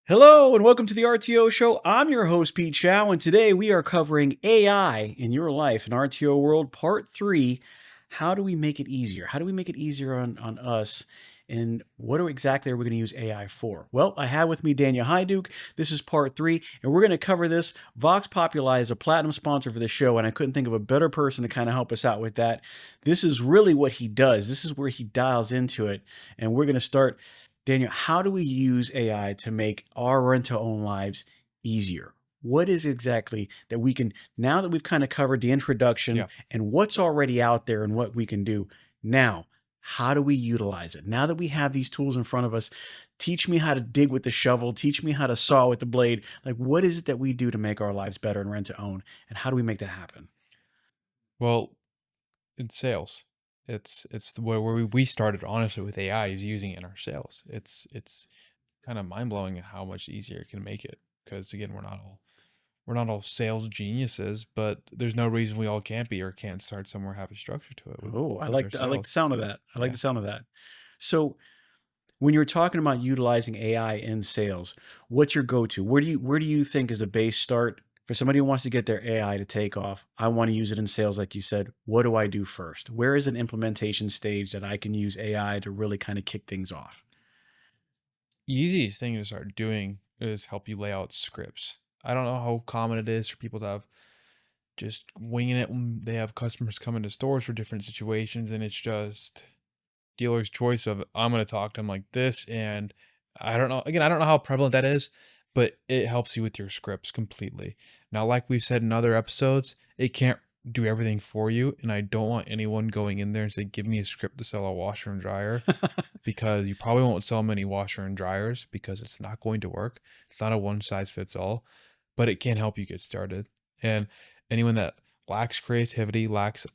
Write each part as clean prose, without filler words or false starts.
Hello and welcome to the RTO Show. I'm your host, Pete Shau, and today we are covering AI in your life in RTO World Part 3. How do we make it easier? How do we make it easier on us? And exactly are we going to use AI for? Well, I have with me Daniel Hajduk. This is Part 3, and we're going to cover this. Vox Populi is a platinum sponsor for the show, and I couldn't think of a better person to kind of help us out with that. This is really what he does. This is where he dials into it, and we're going to start. Daniel, how do we use AI to make our rent-to-own lives easier? What is exactly that we can, now that we've kind of covered the introduction Yeah. and what's already out there and what we can do, now, how do we utilize it? Now that we have these tools in front of us, teach me how to dig with the shovel, teach me how to saw with the blade. Like, what is it that we do to make our lives better in rent-to-own? And how do we make that happen? Well, in sales, it's where we started honestly with AI is using it in our sales. It's kind of mind blowing at how much easier it can make it. Because again, we're not all sales geniuses, but there's no reason we all can't be or can't start somewhere, have a structure to it Oh, I with our like the sales. sound of that. I like Yeah. the sound of that. So when you're talking about utilizing AI in sales, what's your go-to? Where do you think is a base start for somebody who wants to get their AI to take off? I want to use it in sales, like you said. What do I do first? Where is an implementation stage that I can use AI to really kind of kick things off? Easiest thing to start doing is help you lay out scripts. I don't know how common it is for people to have just winging it when they have customers come into stores for different situations, and it's just dealer's choice of I'm going to talk to them like this. And I don't know, again, I don't know how prevalent that is, but it helps you with your scripts completely. Now, like we've said in other episodes, it can't do everything for you. And I don't want anyone going in there and say, give me a script to sell a washer and dryer, because you probably won't sell many washer and dryers because it's not going to work. It's not a one size fits all, but it can help you get started. And anyone that lacks creativity, lacks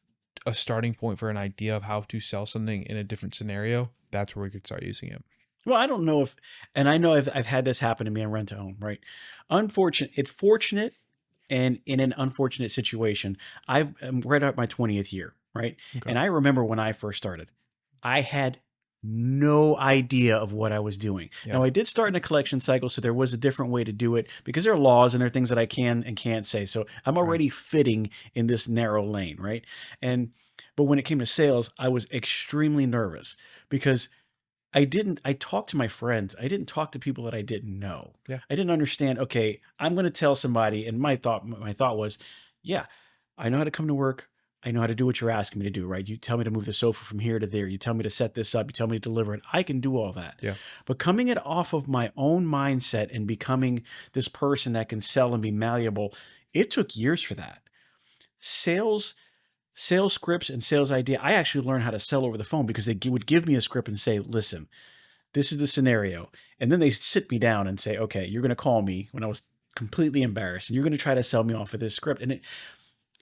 a starting point for an idea of how to sell something in a different scenario, that's where we could start using it. Well, I don't know if, and I know I've had this happen to me on rent to own, right? Unfortunate, it's fortunate and in an unfortunate situation. I'm right at my 20th year, right? Okay. And I remember when I first started, I had no idea of what I was doing. Yeah. Now, I did start in a collection cycle, so there was a different way to do it because there are laws and there are things that I can and can't say. So I'm Right. already fitting in this narrow lane, right? And but when it came to sales, I was extremely nervous because I talked to my friends. I didn't talk to people that I didn't know. Yeah. I didn't understand, okay, I'm going to tell somebody, and my thought was, yeah, I know how to come to work. I know how to do what you're asking me to do, right? You tell me to move the sofa from here to there. You tell me to set this up. You tell me to deliver it. I can do all that. Yeah. But coming it off of my own mindset and becoming this person that can sell and be malleable, it took years for that. Sales sales scripts and sales idea. I actually learned how to sell over the phone because would give me a script and say, listen, this is the scenario. And then they sit me down and say, okay, you're going to call me when I was completely embarrassed and you're going to try to sell me off of this script. And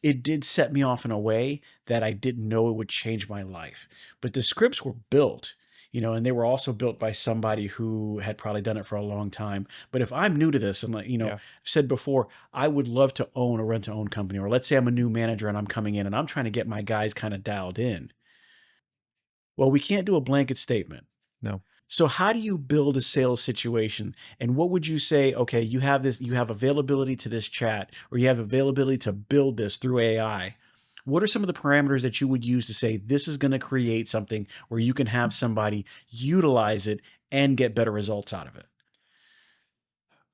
it did set me off in a way that I didn't know it would change my life. But the scripts were built, and they were also built by somebody who had probably done it for a long time. But if I'm new to this, and like, Yeah. I've said before, I would love to own a rent to own company, or let's say I'm a new manager and I'm coming in and I'm trying to get my guys kind of dialed in. Well, we can't do a blanket statement. No. So how do you build a sales situation? And what would you say, okay, you have availability to this chat, or you have availability to build this through AI. What are some of the parameters that you would use to say this is going to create something where you can have somebody utilize it and get better results out of it?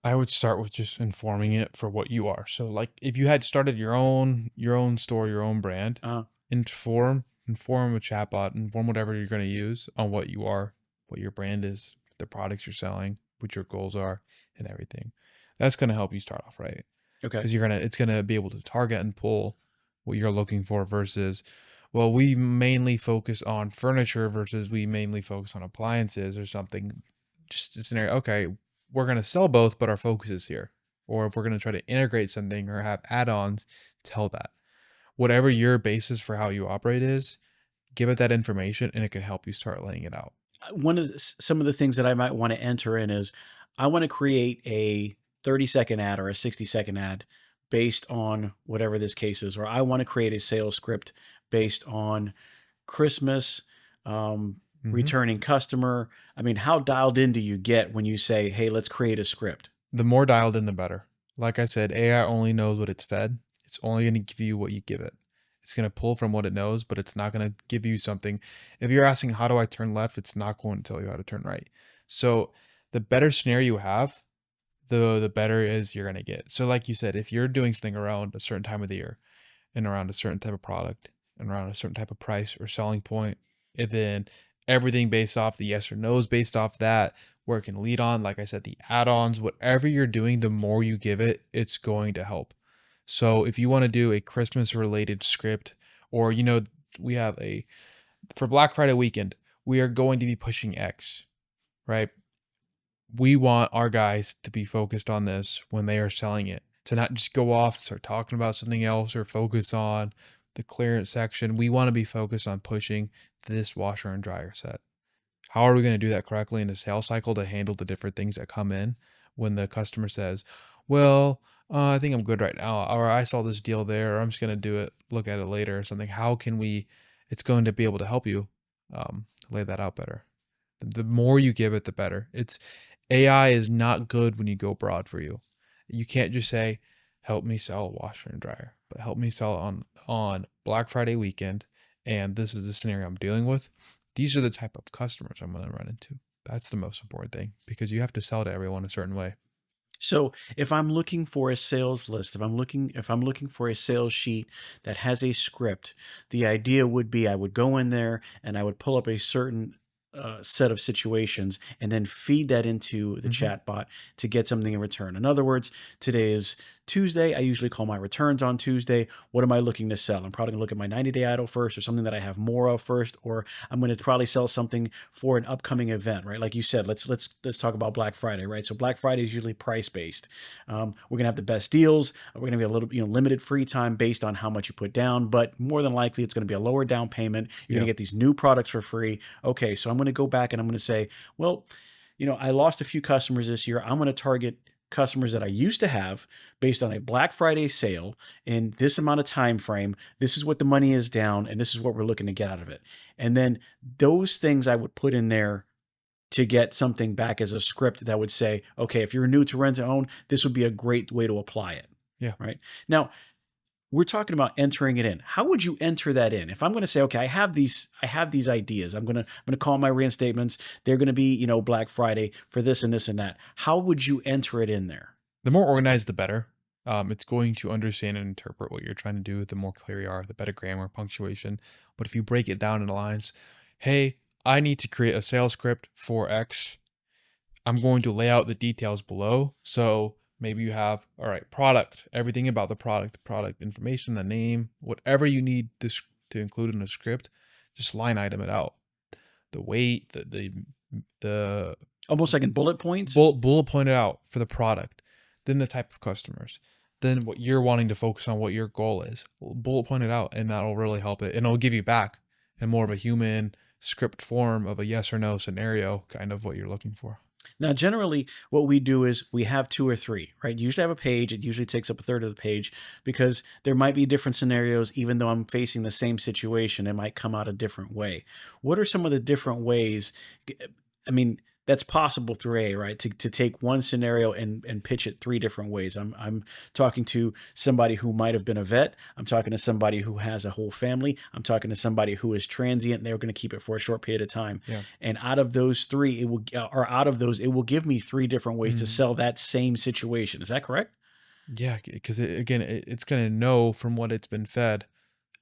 I would start with just informing it for what you are. So like if you had started your own store, your own brand, Uh, inform a chatbot, inform whatever you're going to use on what you are, what your brand is, the products you're selling, what your goals are, and everything. That's going to help you start off right. okay. Because it's going to be able to target and pull what you're looking for versus, well, we mainly focus on furniture versus we mainly focus on appliances or something. Just a scenario. Okay, we're going to sell both, but our focus is here. Or if we're going to try to integrate something or have add-ons, tell that. Whatever your basis for how you operate is, give it that information and it can help you start laying it out. Some of the things that I might want to enter in is I want to create a 30-second ad or a 60-second ad based on whatever this case is, or I want to create a sales script based on Christmas, Hmm. returning customer? I mean, how dialed in do you get when you say, hey, let's create a script? The more dialed in, the better. Like I said, AI only knows what it's fed. It's only going to give you what you give it. It's going to pull from what it knows, but it's not going to give you something. If you're asking, how do I turn left? It's not going to tell you how to turn right. So the better scenario you have, the better is you're going to get. So like you said, if you're doing something around a certain time of the year and around a certain type of product and around a certain type of price or selling point, and then everything based off the yes or no's based off that, where it can lead on, like I said, the add-ons, whatever you're doing, the more you give it, it's going to help. So if you want to do a Christmas related script, or we have for Black Friday weekend, we are going to be pushing X, right? We want our guys to be focused on this when they are selling it, to not just go off and start talking about something else or focus on the clearance section. We want to be focused on pushing this washer and dryer set. How are we going to do that correctly in the sales cycle to handle the different things that come in when the customer says, well, I think I'm good right now, or I saw this deal there, or I'm just going to look at it later or something. How can it's going to be able to help you lay that out better. The more you give it, the better. AI is not good when you go broad for you. You can't just say, help me sell a washer and dryer, but help me sell on Black Friday weekend. And this is the scenario I'm dealing with. These are the type of customers I'm going to run into. That's the most important thing, because you have to sell to everyone a certain way. So if I'm looking for a sales list, if I'm looking for a sales sheet that has a script, the idea would be I would go in there and I would pull up a certain set of situations and then feed that into the Hmm. chatbot to get something in return. In other words, today is Tuesday. I usually call my returns on Tuesday. What am I looking to sell? I'm probably gonna look at my 90-day idle first, or something that I have more of first, or I'm going to probably sell something for an upcoming event, right? Like you said, let's talk about Black Friday, right? So Black Friday is usually price based. We're gonna have the best deals. We're gonna be a little, limited free time based on how much you put down, but more than likely it's gonna be a lower down payment. You're gonna Yeah. get these new products for free. Okay, so I'm gonna go back and I'm gonna say, well, I lost a few customers this year. I'm gonna target customers that I used to have based on a Black Friday sale in this amount of time frame. This is what the money is down, and this is what we're looking to get out of it. And then those things I would put in there to get something back as a script that would say, okay, if you're new to rent to own, this would be a great way to apply it. Yeah. Right now, we're talking about entering it in. How would you enter that in? If I'm going to say, okay, I have these ideas. I'm going to call my reinstatements. They're going to be, Black Friday for this and this and that. How would you enter it in there? The more organized, the better. It's going to understand and interpret what you're trying to do. The more clear you are, the better grammar, punctuation. But if you break it down into lines, hey, I need to create a sales script for X. I'm going to lay out the details below. So maybe you have, all right, product, everything about the product information, the name, whatever you need this to include in the script, just line item it out. The weight, the Almost like in bullet points. bullet point it out for the product, then the type of customers, then what you're wanting to focus on, what your goal is. Bullet point it out, and that'll really help it. And it'll give you back in more of a human script form of a yes or no scenario, kind of what you're looking for. Now, generally, what we do is we have two or three, right? You usually have a page. It usually takes up a third of the page because there might be different scenarios. Even though I'm facing the same situation, it might come out a different way. What are some of the different ways? I mean, that's possible through A, right? To take one scenario and pitch it three different ways. I'm talking to somebody who might have been a vet. I'm talking to somebody who has a whole family. I'm talking to somebody who is transient and they're going to keep it for a short period of time. Yeah. And out of those three, it will give me three different ways to Mm. sell that same situation. Is that correct? Yeah, because it's gonna know from what it's been fed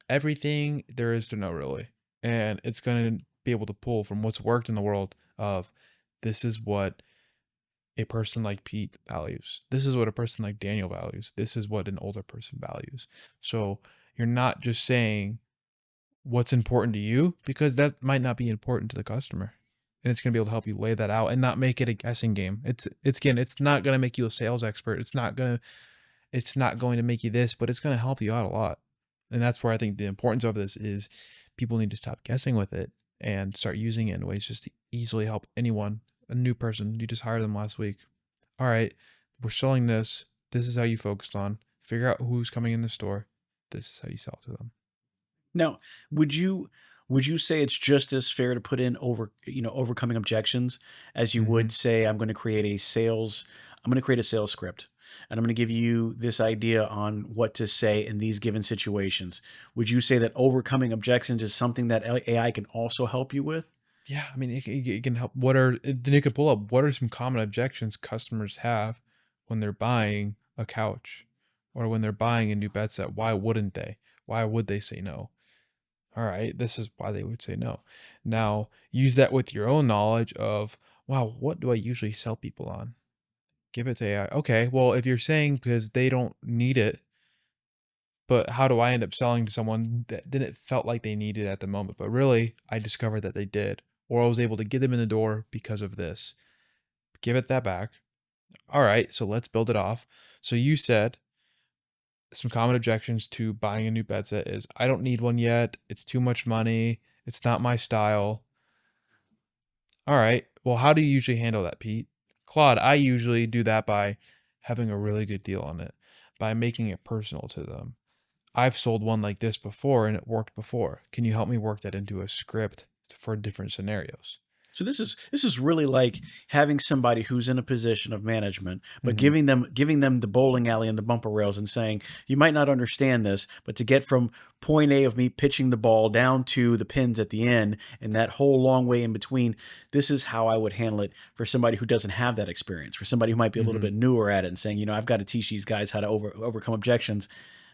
everything there is to know, really, and it's gonna be able to pull from what's worked in the world of this is what a person like Pete values. This is what a person like Daniel values. This is what an older person values. So you're not just saying what's important to you, because that might not be important to the customer. And it's going to be able to help you lay that out and not make it a guessing game. It's not going to make you a sales expert. It's not going to make you this, but it's going to help you out a lot. And that's where I think the importance of this is people need to stop guessing with it and start using it in ways just to easily help anyone, a new person. You just hired them last week. All right, we're selling this. This is how you focused on. Figure out who's coming in the store. This is how you sell to them. Now, would you would you say it's just as fair to put in overcoming objections as you would Mhm. say, I'm going to create a sales script and I'm going to give you this idea on what to say in these given situations. Would you say that overcoming objections is something that AI can also help you with? Yeah, I mean, it can help. What are then you can pull up what are some common objections customers have when they're buying a couch or when they're buying a new bed set? Why wouldn't they? Why would they say no? All right, this is why they would say no. Now, use that with your own knowledge of, wow, what do I usually sell people on? Give it to AI. Okay, well, if you're saying because they don't need it, but how do I end up selling to someone that didn't felt like they needed it at the moment, but really I discovered that they did, or I was able to get them in the door because of this. Give it that back. All right, so let's build it off. So you said some common objections to buying a new bed set is I don't need one yet. It's too much money. It's not my style. All right. Well, how do you usually handle that, Pete? Claude, I usually do that by having a really good deal on it, by making it personal to them. I've sold one like this before and it worked before. Can you help me work that into a script for different scenarios? So this is really like having somebody who's in a position of management, but Hmm. giving them the bowling alley and the bumper rails and saying, you might not understand this, but to get from point A of me pitching the ball down to the pins at the end and that whole long way in between, this is how I would handle it for somebody who doesn't have that experience, for somebody who might be a little Hmm. bit newer at it and saying, I've got to teach these guys how to overcome objections.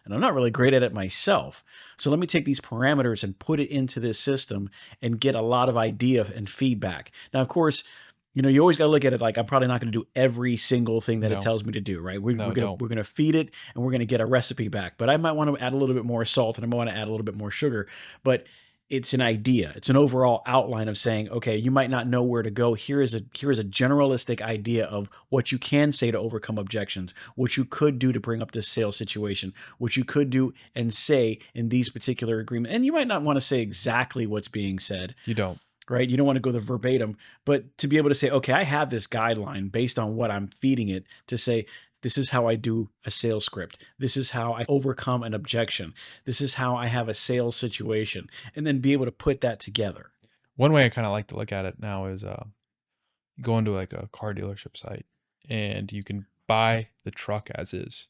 And I'm not really great at it myself. So let me take these parameters and put it into this system and get a lot of idea and feedback. Now, of course, you always got to look at it like I'm probably not going to do every single thing that it No, tells me to do, right? We're, no, we're gonna don't. we're gonna feed it and we're gonna get a recipe back. But I might want to add a little bit more salt and I might want to add a little bit more sugar. But it's an idea. It's an overall outline of saying, okay, you might not know where to go. Here is a generalistic idea of what you can say to overcome objections, what you could do to bring up this sales situation, what you could do and say in these particular agreements. And you might not want to say exactly what's being said, You don't. right? You don't want to go the verbatim, but to be able to say, okay, I have this guideline based on what I'm feeding it to say, this is how I do a sales script. This is how I overcome an objection. This is how I have a sales situation, and then be able to put that together. One way I kind of like to look at it now is you go into like a car dealership site and you can buy the truck as is.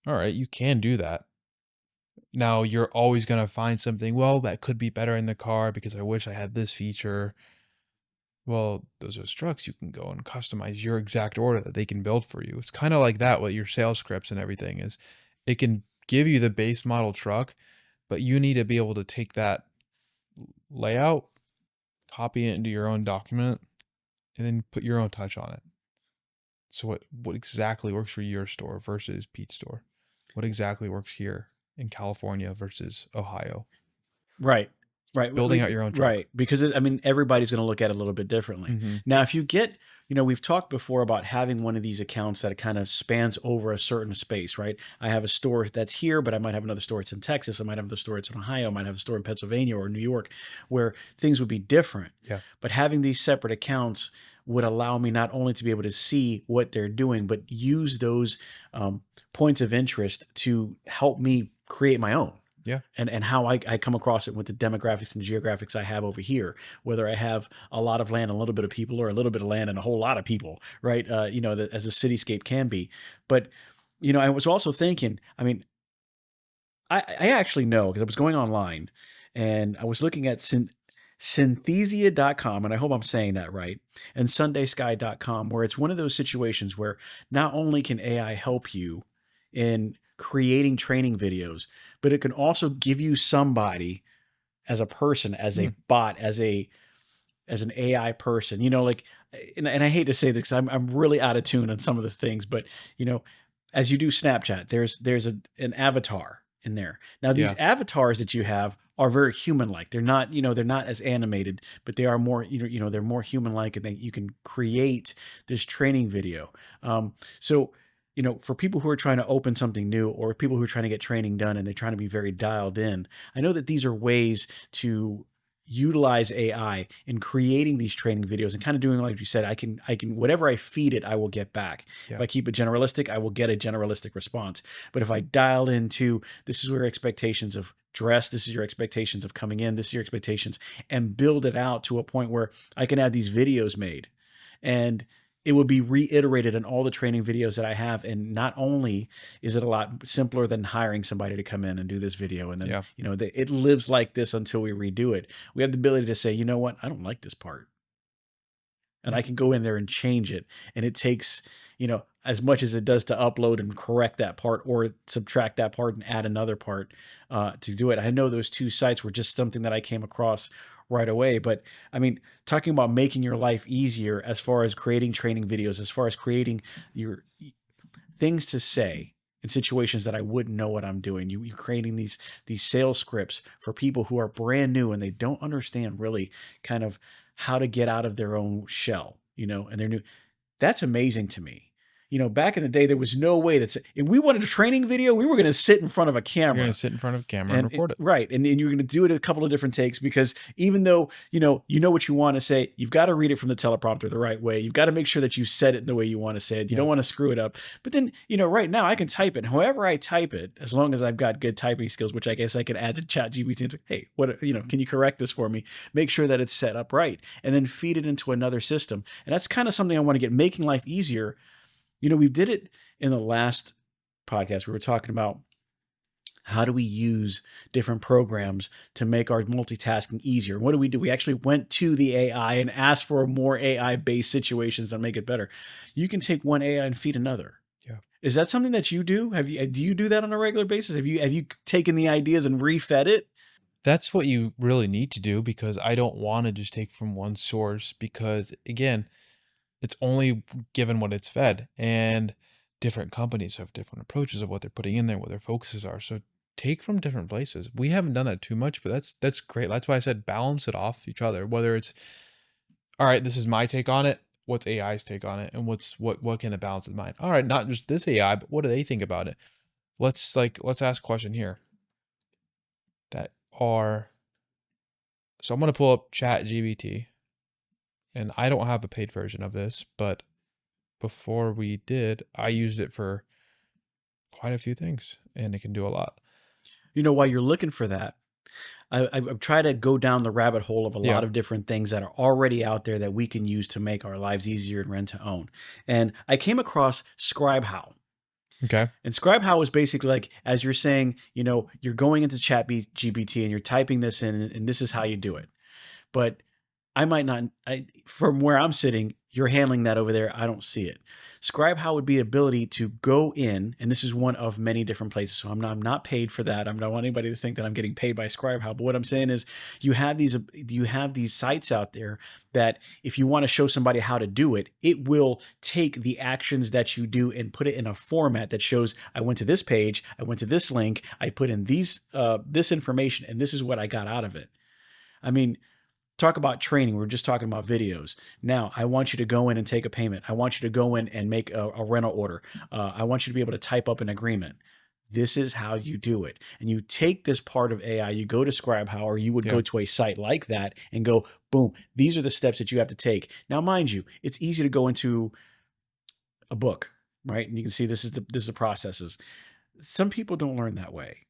All right, you can do that. Now you're always going to find something, well, that could be better in the car because I wish I had this feature. Well, those are trucks you can go and customize your exact order that they can build for you. It's kind of like that with your sales scripts and everything is it can give you the base model truck, but you need to be able to take that layout, copy it into your own document, and then put your own touch on it. So what exactly works for your store versus Pete's store? What exactly works here in California versus Ohio? Right. Right. Building out your own truck. Right. Because I mean, everybody's going to look at it a little bit differently. Hmm. Now, if you get, we've talked before about having one of these accounts that kind of spans over a certain space, right? I have a store that's here, but I might have another store that's in Texas. I might have the store that's in Ohio. I might have a store in Pennsylvania or New York where things would be different. Yeah. But having these separate accounts would allow me not only to be able to see what they're doing, but use those points of interest to help me create my own Yeah. and how I come across it with the demographics and geographics I have over here, whether I have a lot of land, a little bit of people, or a little bit of land and a whole lot of people, right? As the cityscape can be. But, I was also thinking, I mean, I actually know because I was going online and I was looking at synthesia.com, and I hope I'm saying that right, and sundaysky.com, where it's one of those situations where not only can AI help you in creating training videos, but it can also give you somebody as a person, as a Hmm. bot, as an AI person, like, and I hate to say this 'cause I'm really out of tune on some of the things, but you know, as you do Snapchat, there's an avatar in there. Now these Yeah. avatars that you have are very human-like. They're not as animated, but they are more, they're more human-like, and you can create this training video. So for people who are trying to open something new or people who are trying to get training done and they're trying to be very dialed in, I know that these are ways to utilize AI in creating these training videos and kind of doing like you said, I can whatever I feed it, I will get back. If Yeah. I keep it generalistic, I will get a generalistic response. But if I dial into this is where expectations of dress. This is your expectations of coming in. This is your expectations, and build it out to a point where I can have these videos made, and it would be reiterated in all the training videos that I have. And not only is it a lot simpler than hiring somebody to come in and do this video, and then, Yeah. it lives like this until we redo it. We have the ability to say, you know what, I don't like this part, and Yeah. I can go in there and change it. And it takes, as much as it does to upload and correct that part or subtract that part and add another part to do it. I know those two sites were just something that I came across right away. But I mean, talking about making your life easier as far as creating training videos, as far as creating your things to say in situations that I wouldn't know what I'm doing. You're creating these sales scripts for people who are brand new and they don't understand really kind of how to get out of their own shell, and they're new. That's amazing to me. Back in the day, there was no way if we wanted a training video, we were going to sit in front of a You're going to camera. sit in front of a camera and record it. Right. And you're going to do it a couple of different takes, because even though, you know what you want to say, you've got to read it from the teleprompter the right way. You've got to make sure that you said it the way you want to say it. You don't want to screw it up. But then, right now I can type it. However I type it, as long as I've got good typing skills, which I guess I could add to ChatGPT and say, hey, can you correct this for me? Make sure that it's set up right, and then feed it into another system. And that's kind of something I want to get, making life easier. We did it in the last podcast. We were talking about how do we use different programs to make our multitasking easier? What do? We actually went to the AI and asked for more AI-based situations that make it better. You can take one AI and feed another. Yeah. Is that something that you do? Do you do that on a regular basis? Have you taken the ideas and refed it? That's what you really need to do, because I don't want to just take from one source, because again, it's only given what it's fed, and different companies have different approaches of what they're putting in there, what their focuses are. So take from different places. We haven't done that too much, but that's great. That's why I said balance it off each other. Whether it's, all right, this is my take on it, what's AI's take on it, and what can it balance with mine? All right, not just this AI, but what do they think about it? Let's ask a question here. So I'm gonna pull up ChatGPT. And I don't have a paid version of this, but before we did, I used it for quite a few things, and it can do a lot. While you're looking for that, I try to go down the rabbit hole of a lot of different things that are already out there that we can use to make our lives easier and rent to own. And I came across ScribeHow. Okay. And ScribeHow is basically like, as you're saying, you're going into ChatGPT and you're typing this in, and this is how you do it. But I might not, from where I'm sitting, you're handling that over there. I don't see it. ScribeHow would be the ability to go in, and this is one of many different places. So I'm not paid for that. I don't want anybody to think that I'm getting paid by ScribeHow. But what I'm saying is, you have these sites out there that if you want to show somebody how to do it, it will take the actions that you do and put it in a format that shows, I went to this page, I went to this link, I put in this information, and this is what I got out of it. I mean, talk about training. We're just talking about videos. Now, I want you to go in and take a payment. I want you to go in and make a rental order. I want you to be able to type up an agreement. This is how you do it. And you take this part of AI, you go to ScribeHow, or you would go to a site like that and go, boom, these are the steps that you have to take. Now, mind you, it's easy to go into a book, right? And you can see this is the processes. Some people don't learn that way.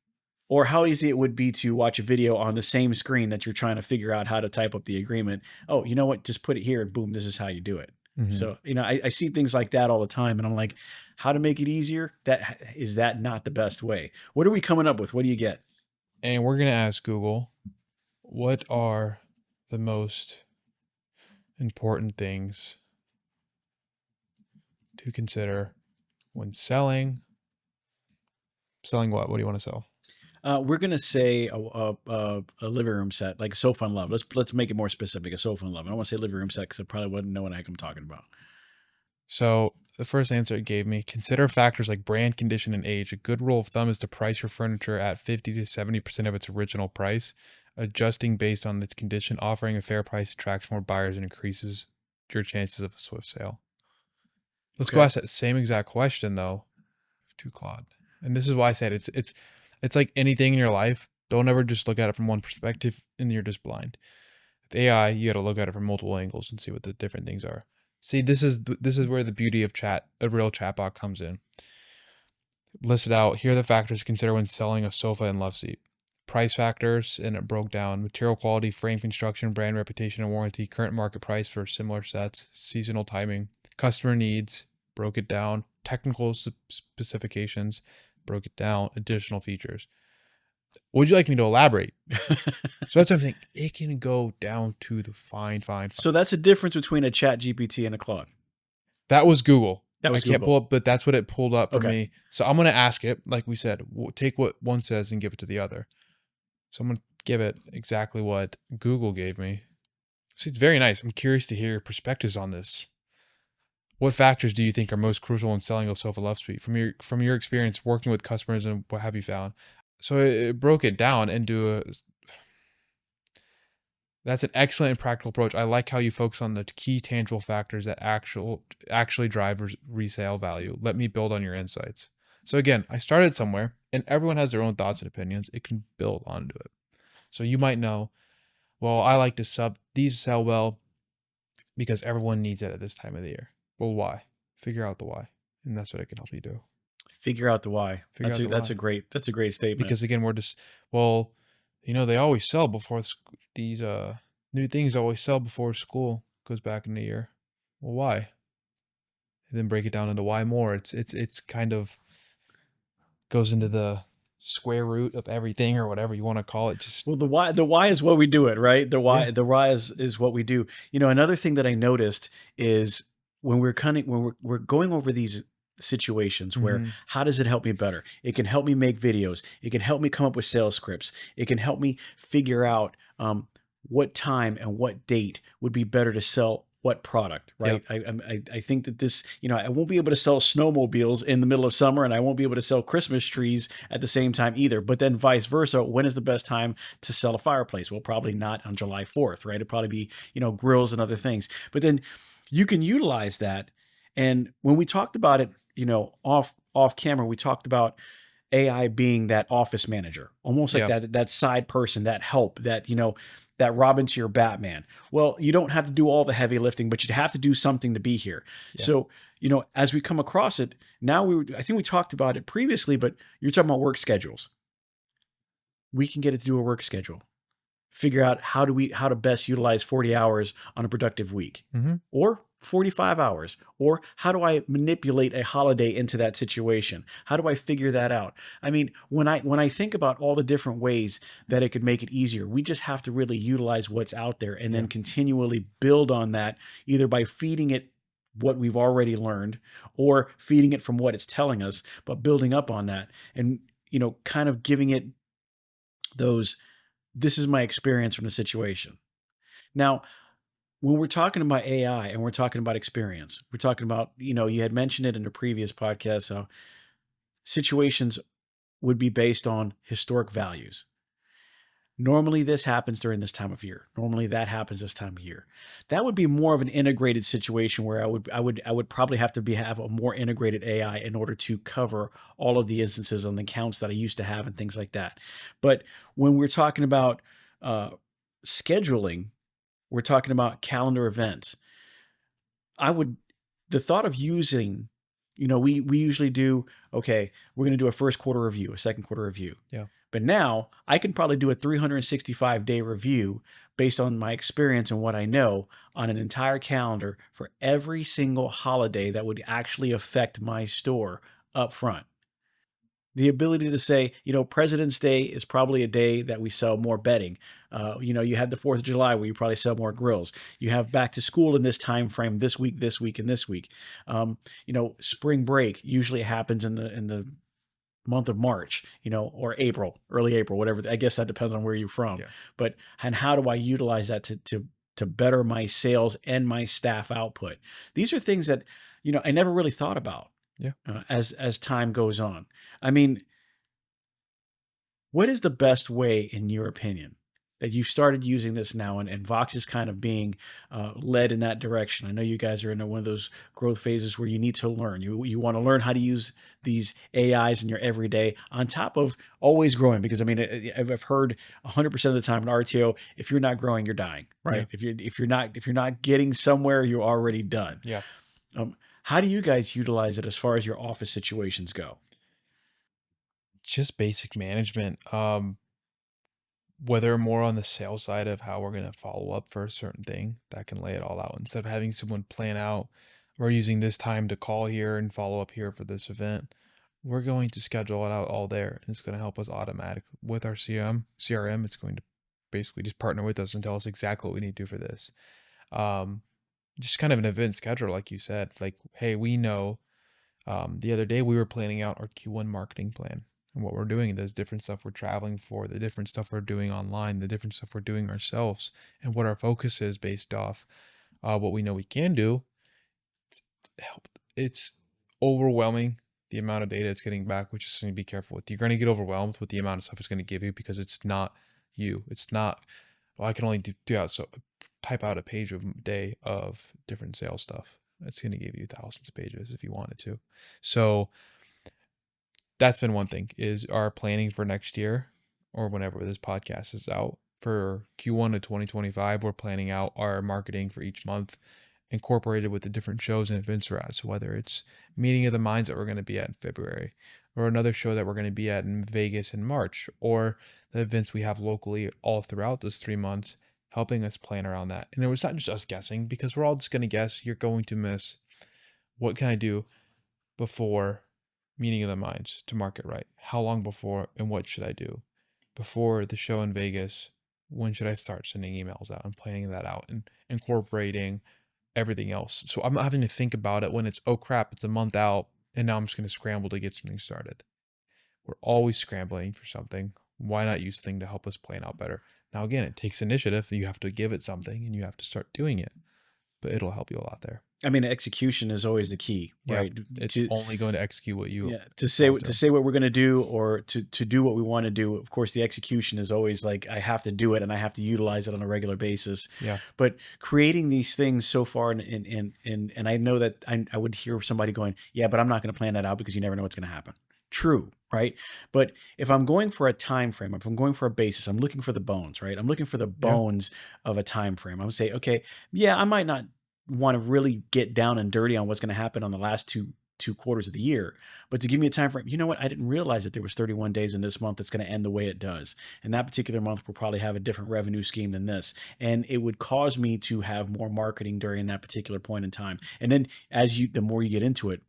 Or how easy it would be to watch a video on the same screen that you're trying to figure out how to type up the agreement. Oh, you know what? Just put it here and boom, this is how you do it. Mm-hmm. So, I see things like that all the time, and I'm like, how to make it easier? Is that not the best way? What are we coming up with? What do you get? And we're going to ask Google, what are the most important things to consider when selling what? What do you want to sell? We're gonna say a living room set, like a sofa and love. Let's make it more specific. A sofa and love. I don't want to say living room set because I probably wouldn't know what the heck I'm talking about. So the first answer it gave me: consider factors like brand, condition, and age. A good rule of thumb is to price your furniture at 50 to 70% of its original price, adjusting based on its condition. Offering a fair price attracts more buyers and increases your chances of a swift sale. Let's go ask that same exact question though to Claude. And this is why I said it's like anything in your life. Don't ever just look at it from one perspective and you're just blind. With AI, you got to look at it from multiple angles and see what the different things are. See, this is where the beauty of a real chatbot comes in. List it out. Here are the factors to consider when selling a sofa and love seat. price factors, and it broke down material quality, frame construction, brand reputation and warranty, current market price for similar sets, seasonal timing, customer needs, broke it down, technical specifications, broke it down, additional features. Would you like me to elaborate? So that's what I'm saying. It can go down to the fine. So that's the difference between a Chat GPT and a Claude. That was Google. That was I can't Google. pull up, but that's what it pulled up for Okay. me. So I'm going to ask it, like we said, take what one says and give it to the other. So I'm going to give it exactly what Google gave me. See, it's very nice. I'm curious to hear your perspectives on this. What factors do you think are most crucial in selling a sofa love suite from your experience working with customers, and what have you found? So it broke it down into that's an excellent and practical approach. I like how you focus on the key tangible factors that actually drive resale value. Let me build on your insights. So again, I started somewhere, and everyone has their own thoughts and opinions. It can build onto it. So you might know, well, I like to these sell well because everyone needs it at this time of the year. Well, why? Figure out the why. And that's what it can help you do. Figure out the why. That's a great statement. Because again, we're just, well, they always sell before these new things always sell before school goes back in the year. Well, why? And then break it down into why more. It's kind of goes into the square root of everything, or whatever you want to call it. Just well, the why is what we do it, right? The why is what we do. Another thing that I noticed is when we're going over these situations where how does it help me better? It can help me make videos. It can help me come up with sales scripts. It can help me figure out what time and what date would be better to sell what product, right? Yep. I think that this, I won't be able to sell snowmobiles in the middle of summer, and I won't be able to sell Christmas trees at the same time either. But then vice versa, when is the best time to sell a fireplace? Well, probably not on July 4th, right? It'd probably be, grills and other things. But then you can utilize that. And when we talked about it, off camera, we talked about AI being that office manager, almost like that side person, that help, that, that Robin to your Batman. Well, you don't have to do all the heavy lifting, but you'd have to do something to be here. Yeah. So, as we come across it, now I think we talked about it previously, but you're talking about work schedules. We can get it to do a work schedule. Figure out how to best utilize 40 hours on a productive week, or 45 hours, or how do I manipulate a holiday into that situation? How do I figure that out? I mean, when I think about all the different ways that it could make it easier, we just have to really utilize what's out there and then continually build on that, either by feeding it what we've already learned or feeding it from what it's telling us, but building up on that and, kind of giving it those, this is my experience from the situation. Now, when we're talking about AI and we're talking about experience, we're talking about, you had mentioned it in a previous podcast, how situations would be based on historic values. Normally this happens during this time of year. Normally that happens this time of year. That would be more of an integrated situation where I would probably have to have a more integrated AI in order to cover all of the instances and the accounts that I used to have and things like that. But when we're talking about scheduling, we're talking about calendar events. The thought of using, we usually do, okay, we're going to do a first quarter review, a second quarter review. Yeah. But now I can probably do a 365-day review based on my experience and what I know on an entire calendar for every single holiday that would actually affect my store up front. The ability to say, President's Day is probably a day that we sell more bedding. You have the 4th of July where you probably sell more grills. You have back to school in this time frame, this week, and this week. Spring break usually happens in the month of March, or April, early April, whatever. I guess that depends on where you're from. Yeah. And how do I utilize that to better my sales and my staff output? These are things that, I never really thought about. Yeah. As time goes on. I mean, what is the best way, in your opinion, that you've started using this now and Vox is kind of being led in that direction? I know you guys are in one of those growth phases where you need to learn. You want to learn how to use these AIs in your everyday on top of always growing, because I mean, I've heard 100% of the time in RTO, if you're not growing, you're dying, right? Yeah. If you're not getting somewhere, you're already done. Yeah. How do you guys utilize it as far as your office situations go? Just basic management. whether more on the sales side of how we're going to follow up for a certain thing, that can lay it all out instead of having someone plan out, we're using this time to call here and follow up here for this event. We're going to schedule it out all there, and it's going to help us automatic with our CRM. It's going to basically just partner with us and tell us exactly what we need to do for this. Just kind of an event schedule, like you said, like, hey, we know the other day we were planning out our Q1 marketing plan and what we're doing, those different stuff we're traveling for, the different stuff we're doing online, the different stuff we're doing ourselves, and what our focus is based off what we know we can do. It's overwhelming the amount of data it's getting back, which is something to be careful with. You're going to get overwhelmed with the amount of stuff it's going to give you because it's not you. It's not, well, I can only type out a page a day of different sales stuff. It's going to give you thousands of pages if you wanted to. So that's been one thing, is our planning for next year, or whenever this podcast is out, for Q1 of 2025, we're planning out our marketing for each month incorporated with the different shows and events we're at. So whether it's Meeting of the Minds that we're going to be at in February, or another show that we're going to be at in Vegas in March, or the events we have locally all throughout those 3 months, helping us plan around that. And it was not just us guessing, because we're all just going to guess. You're going to miss, what can I do before Meeting of the Minds to market right? How long before, and what should I do? Before the show in Vegas, when should I start sending emails out and planning that out and incorporating everything else? So I'm not having to think about it when it's, oh crap, it's a month out and now I'm just going to scramble to get something started. We're always scrambling for something. Why not use something to help us plan out better? Now, again, it takes initiative. You have to give it something and you have to start doing it, but it'll help you a lot there. I mean, execution is always the key, right? It's only going to execute what you to say what we're going to do, or to do what we want to do. Of course, the execution is always like, I have to do it and I have to utilize it on a regular basis. Yeah. But creating these things so far, and I know that I would hear somebody going, yeah, but I'm not going to plan that out because you never know what's going to happen. True, right? But if I'm going for a time frame, if I'm going for a basis, I'm looking for the bones, right? I'm looking for the bones of a time frame. I would say, okay, yeah, I might not want to really get down and dirty on what's going to happen on the last two quarters of the year, but to give me a time frame, you know what? I didn't realize that there was 31 days in this month that's going to end the way it does. And that particular month will probably have a different revenue scheme than this. And it would cause me to have more marketing during that particular point in time. And then the more you get into it,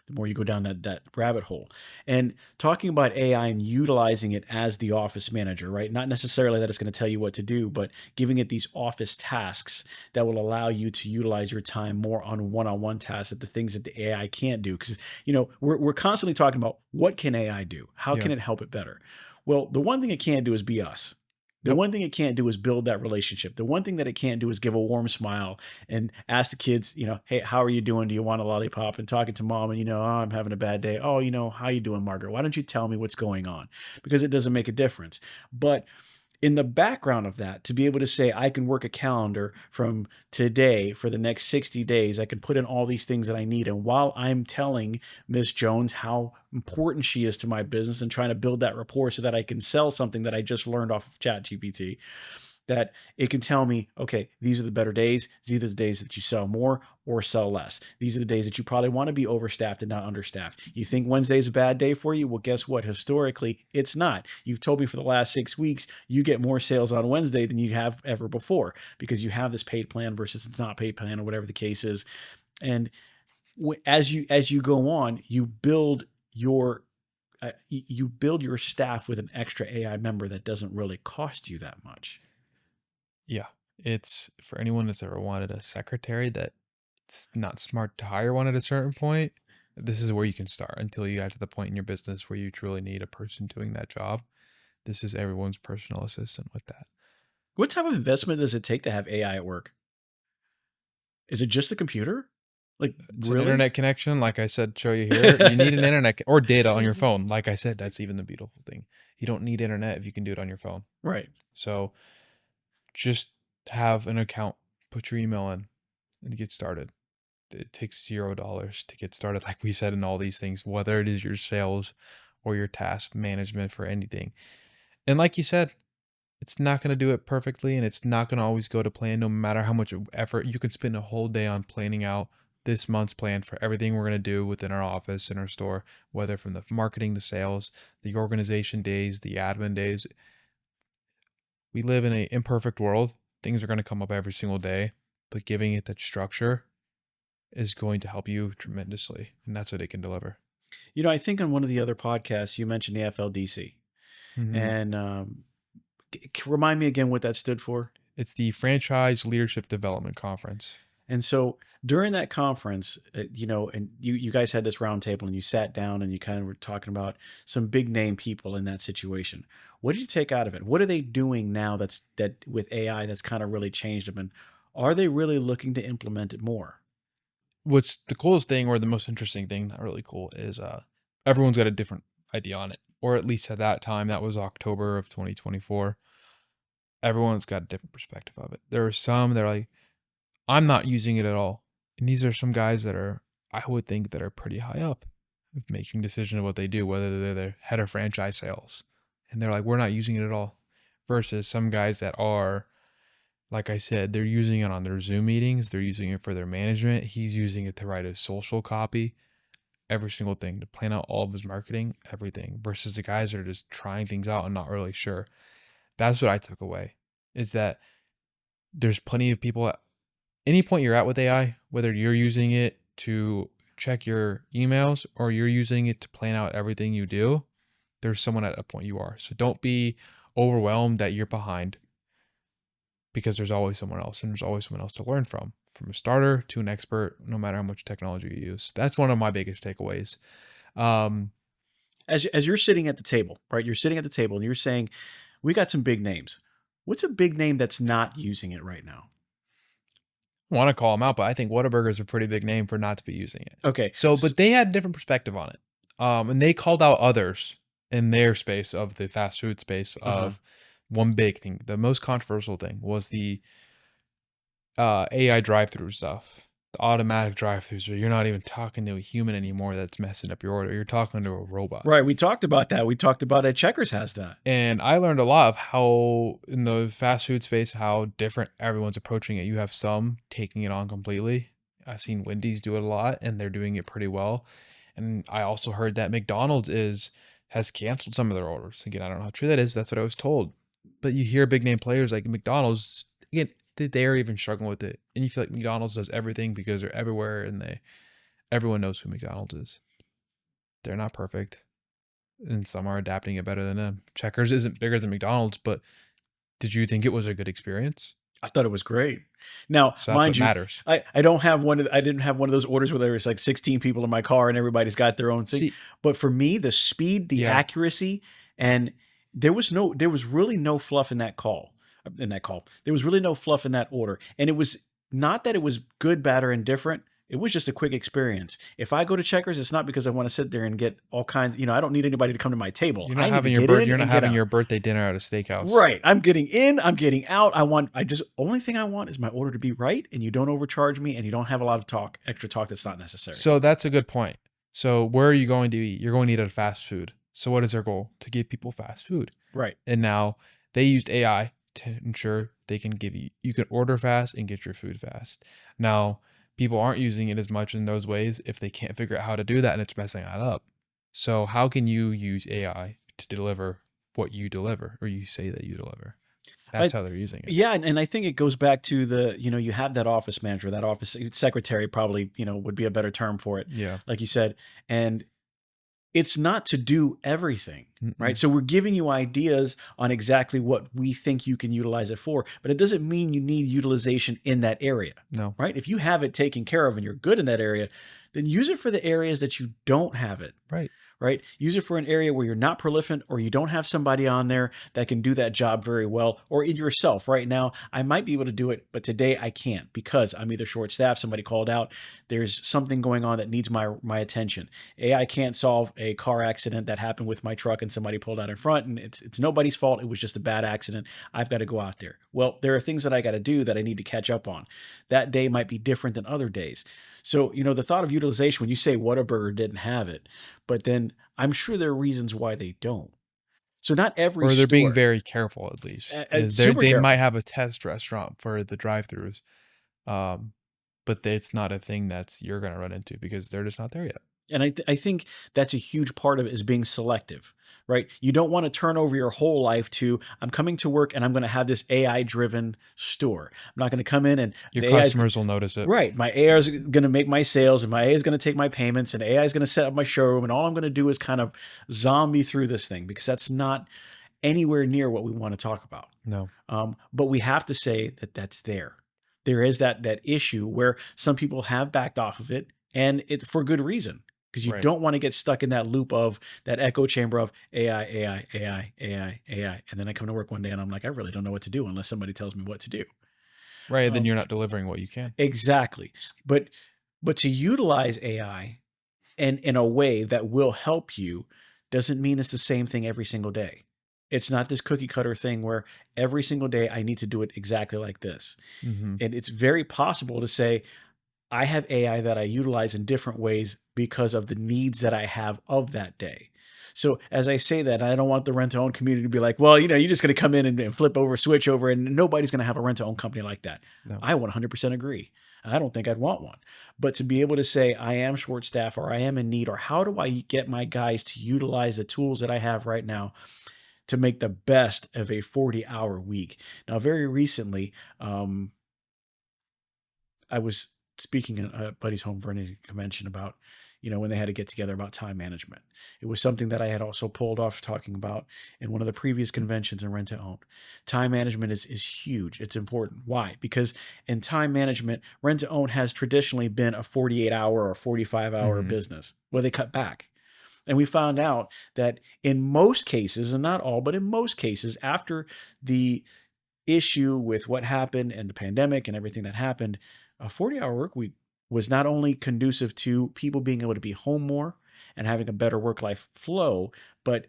the more you go down that rabbit hole. And talking about AI and utilizing it as the office manager, right? Not necessarily that it's going to tell you what to do, but giving it these office tasks that will allow you to utilize your time more on one-on-one tasks, at the things that the AI can't do. Because, we're constantly talking about, what can AI do? How can it help it better? Well, the one thing it can't do is be us. The one thing it can't do is build that relationship. The one thing that it can't do is give a warm smile and ask the kids, hey, how are you doing? Do you want a lollipop? And talking to mom and, oh, I'm having a bad day. Oh, how you doing, Margaret? Why don't you tell me what's going on? Because it doesn't make a difference. But in the background of that, to be able to say, I can work a calendar from today for the next 60 days, I can put in all these things that I need. And while I'm telling Miss Jones how important she is to my business and trying to build that rapport so that I can sell something that I just learned off of ChatGPT, that it can tell me, okay, these are the better days. These are the days that you sell more or sell less. These are the days that you probably want to be overstaffed and not understaffed. You think Wednesday's a bad day for you? Well, guess what? Historically, it's not. You've told me for the last 6 weeks, you get more sales on Wednesday than you have ever before, because you have this paid plan versus it's not paid plan, or whatever the case is. And as you go on, you build your staff with an extra AI member that doesn't really cost you that much. Yeah, it's for anyone that's ever wanted a secretary that's not smart to hire one at a certain point. This is where you can start until you get to the point in your business where you truly need a person doing that job. This is everyone's personal assistant with that. What type of investment does it take to have AI at work? Is it just the computer? Like, it's really? An internet connection, like I said, show you here. You need an internet or data on your phone. Like I said, that's even the beautiful thing. You don't need internet if you can do it on your phone. Right. So just have an account, put your email in, and get started. It takes $0 to get started, like we said, in all these things, whether it is your sales or your task management for anything. And like you said, it's not going to do it perfectly, and it's not going to always go to plan, no matter how much effort. You can spend a whole day on planning out this month's plan for everything we're going to do within our office, in our store, whether from the marketing, the sales, the organization days, the admin days. We live in an imperfect world. Things are going to come up every single day, but giving it that structure is going to help you tremendously. And that's what it can deliver. I think on one of the other podcasts, you mentioned the FLDC. Mm-hmm. And remind me again what that stood for. It's the Franchise Leadership Development Conference. And so during that conference, and you guys had this roundtable and you sat down and you kind of were talking about some big name people in that situation. What did you take out of it? What are they doing now that with AI that's kind of really changed them? And are they really looking to implement it more? What's the coolest thing, or the most interesting thing, not really cool, is everyone's got a different idea on it. Or at least at that time, that was October of 2024. Everyone's got a different perspective of it. There are some that are like, I'm not using it at all. And these are some guys that are, I would think, that are pretty high up of making decisions of what they do, whether they're the head of franchise sales. And they're like, we're not using it at all. Versus some guys that are, like I said, they're using it on their Zoom meetings. They're using it for their management. He's using it to write his social copy, every single thing, to plan out all of his marketing, everything. Versus the guys that are just trying things out and not really sure. That's what I took away, is that there's plenty of people at any point you're at with AI, whether you're using it to check your emails or you're using it to plan out everything you do, there's someone at a point you are. So don't be overwhelmed that you're behind, because there's always someone else, and there's always someone else to learn from a starter to an expert, no matter how much technology you use. That's one of my biggest takeaways. As you're sitting at the table, right? You're sitting at the table and you're saying, we got some big names. What's a big name that's not using it right now? I want to call them out, but I think Whataburger is a pretty big name for not to be using it. Okay. So, but they had a different perspective on it. And they called out others in their space of the fast food space of one big thing. The most controversial thing was the AI drive-through stuff. The automatic drive-throughs where you're not even talking to a human anymore that's messing up your order. You're talking to a robot. Right. We talked about that. We talked about it. Checkers has that. And I learned a lot of how, in the fast food space, how different everyone's approaching it. You have some taking it on completely. I've seen Wendy's do it a lot, and they're doing it pretty well. And I also heard that McDonald's has canceled some of their orders. Again, I don't know how true that is, but that's what I was told. But you hear big name players like McDonald's, again, they're even struggling with it. And you feel like McDonald's does everything because they're everywhere, and everyone knows who McDonald's is. They're not perfect, and some are adapting it better than them. Checkers isn't bigger than McDonald's, but did you think it was a good experience? I thought it was great. Now, So that's mind what you, matters. I don't have I didn't have one of those orders where there was like 16 people in my car and everybody's got their own thing. See, But for me, the speed, the yeah, accuracy, and there was really no fluff in that call. There was really no fluff in that order. And it was not that it was good, bad, or indifferent. It was just a quick experience. If I go to Checkers, it's not because I want to sit there and get all kinds. I don't need anybody to come to my table. you're not I need having to your get in you're not and get having out. your birthday dinner at a steakhouse. Right. I'm getting in, I'm getting out. Only thing I want is my order to be right, and you don't overcharge me, and you don't have a lot of extra talk that's not necessary. So that's a good point. So where are you going to eat? You're going to eat at fast food. So what is their goal? To give people fast food. Right. And now they used AI to ensure they can you can order fast and get your food fast. Now, people aren't using it as much in those ways if they can't figure out how to do that, and it's messing that up. So how can you use AI to deliver what you deliver, or you say that you deliver? That's how they're using it. Yeah, and I think it goes back to you have that office manager, that office secretary probably, would be a better term for it. Yeah. Like you said, and it's not to do everything, right? Mm-mm. So we're giving you ideas on exactly what we think you can utilize it for, but it doesn't mean you need utilization in that area, No. right? If you have it taken care of and you're good in that area, then use it for the areas that you don't have it. Right? Use it for an area where you're not prolific, or you don't have somebody on there that can do that job very well, or in yourself. Right now, I might be able to do it, but today I can't because I'm either short staffed, somebody called out, there's something going on that needs my attention. AI can't solve a car accident that happened with my truck and somebody pulled out in front, and it's nobody's fault. It was just a bad accident. I've got to go out there. Well, there are things that I got to do that I need to catch up on. That day might be different than other days. So, the thought of utilization, when you say Whataburger didn't have it, but then I'm sure there are reasons why they don't. So not every Or they're being store, very careful, at least. super They careful. might have a test restaurant for the drive-throughs, but it's not a thing that's you're going to run into because they're just not there yet. And I think that's a huge part of it, is being selective. right? You don't want to turn over your whole life to, I'm coming to work and I'm going to have this AI driven store. I'm not going to come in and Your the AI is customers will notice it. right. My AI is going to make my sales and my AI is going to take my payments and AI is going to set up my showroom. And all I'm going to do is kind of zombie through this thing because that's not anywhere near what we want to talk about. No. But we have to say that that's there. There is that issue where some people have backed off of it, and it's for good reason because you Right. don't want to get stuck in that loop of that echo chamber of AI, AI, AI, AI, AI, and then I come to work one day and I'm like, I really don't know what to do unless somebody tells me what to do. Right. Then you're not delivering what you can. Exactly. But to utilize AI and in a way that will help you doesn't mean it's the same thing every single day. It's not this cookie cutter thing where every single day I need to do it exactly like this. Mm-hmm. And it's very possible to say, I have AI that I utilize in different ways because of the needs that I have of that day. So as I say that, I don't want the rent to own community to be like, well, you're just going to come in and flip over, switch over, and nobody's going to have a rent to own company like that. No. I 100% agree. I don't think I'd want one. But to be able to say, I am short staffed or I am in need, or how do I get my guys to utilize the tools that I have right now to make the best of a 40-hour week? Now, very recently, I was speaking at a buddy's home for a convention about, when they had to get together about time management. It was something that I had also pulled off talking about in one of the previous conventions in rent to own. Time management is huge. It's important. Why? Because in time management, rent to own has traditionally been a 48-hour or 45-hour business where they cut back. And we found out that in most cases, and not all, but in most cases, after the issue with what happened and the pandemic and everything that happened, a 40-hour work week was not only conducive to people being able to be home more and having a better work-life flow, but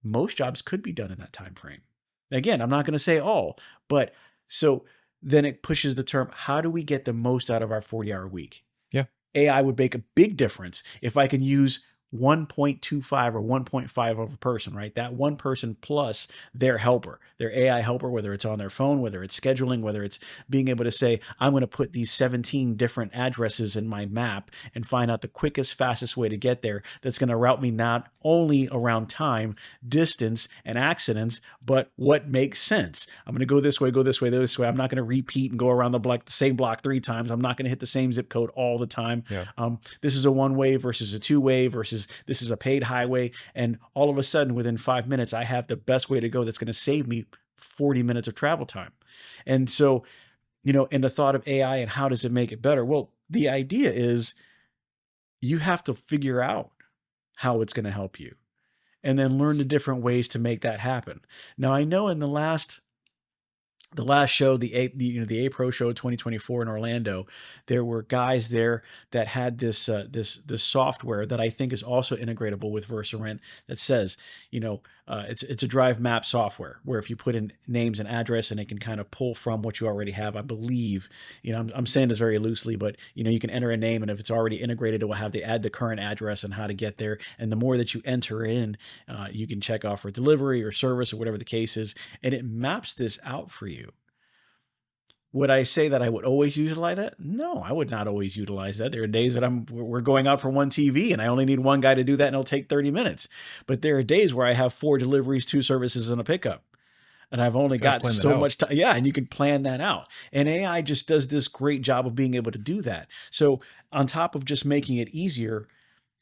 most jobs could be done in that time frame. Again, I'm not going to say all, but so then it pushes the term, how do we get the most out of our 40-hour week? Yeah. AI would make a big difference if I can use 1.25 or 1.5 of a person, right? That one person plus their helper, their AI helper, whether it's on their phone, whether it's scheduling, whether it's being able to say, I'm going to put these 17 different addresses in my map and find out the quickest, fastest way to get there. That's going to route me not only around time, distance, and accidents, but what makes sense. I'm going to go this way, go this way, this way. I'm not going to repeat and go around the same block 3 times. I'm not going to hit the same zip code all the time. Yeah. This is a one-way versus a two-way versus this is a paid highway. And all of a sudden, within 5 minutes, I have the best way to go that's going to save me 40 minutes of travel time. And so, in the thought of AI and how does it make it better? Well, the idea is you have to figure out how it's going to help you and then learn the different ways to make that happen. Now, I know in the last show, the APRO show 2024 in Orlando, there were guys there that had this software that I think is also integratable with VersaRent that says, it's a drive map software where if you put in names and address and it can kind of pull from what you already have. I believe, I'm saying this very loosely, but you can enter a name and if it's already integrated, it will have to add the current address and how to get there. And the more that you enter in, you can check off for delivery or service or whatever the case is, and it maps this out for you. Would I say that I would always utilize that? No, I would not always utilize that. There are days that we're going out for one TV and I only need one guy to do that and it'll take 30 minutes. But there are days where I have 4 deliveries, 2 services, and a pickup. And I've only got so much time. Yeah, and you can plan that out. And AI just does this great job of being able to do that. So on top of just making it easier,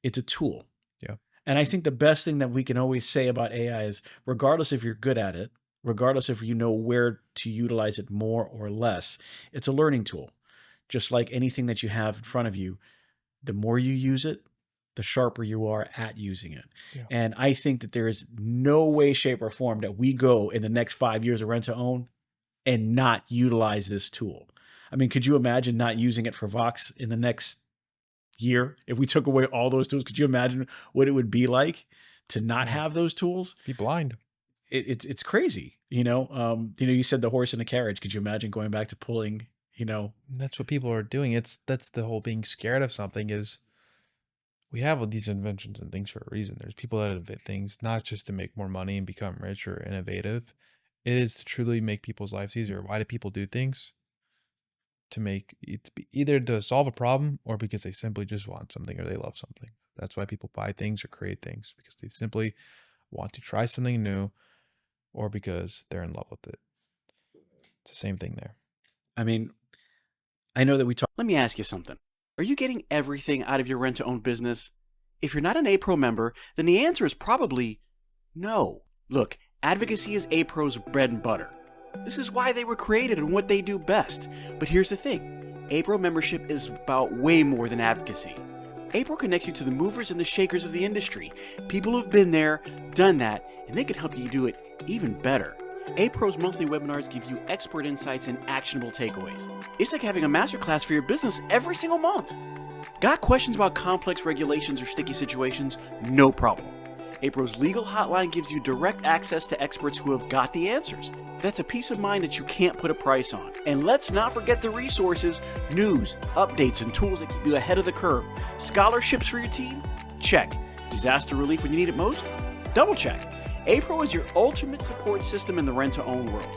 it's a tool. Yeah. And I think the best thing that we can always say about AI is regardless if you're good at it, regardless if you know where to utilize it more or less, it's a learning tool. Just like anything that you have in front of you, the more you use it, the sharper you are at using it. Yeah. And I think that there is no way, shape, or form that we go in the next 5 years of rent to own and not utilize this tool. I mean, could you imagine not using it for Vox in the next year? If we took away all those tools, could you imagine what it would be like to not have those tools? Be blind. It's crazy, you said the horse and the carriage. Could you imagine going back to pulling, That's what people are doing. That's the whole being scared of something is we have all these inventions and things for a reason. There's people that invent things, not just to make more money and become rich or innovative. It is to truly make people's lives easier. Why do people do things? To make it either to solve a problem or because they simply just want something or they love something. That's why people buy things or create things because they simply want to try something new, or because they're in love with it. It's the same thing there. I mean, I know that we talk. Let me ask you something. Are you getting everything out of your rent-to-own business? If you're not an A-Pro member, then the answer is probably no. Look, advocacy is A-Pro's bread and butter. This is why they were created and what they do best. But here's the thing. A-Pro membership is about way more than advocacy. A-Pro connects you to the movers and the shakers of the industry. People who've been there, done that, and they can help you do it even better. A-Pro's monthly webinars give you expert insights and actionable takeaways. It's like having a masterclass for your business every single month. Got questions about complex regulations or sticky situations? No problem. A-Pro's legal hotline gives you direct access to experts who have got the answers. That's a peace of mind that you can't put a price on. And let's not forget the resources, news, updates, and tools that keep you ahead of the curve. Scholarships for your team? Check. Disaster relief when you need it most? Double check. A-Pro is your ultimate support system in the rent-to-own world.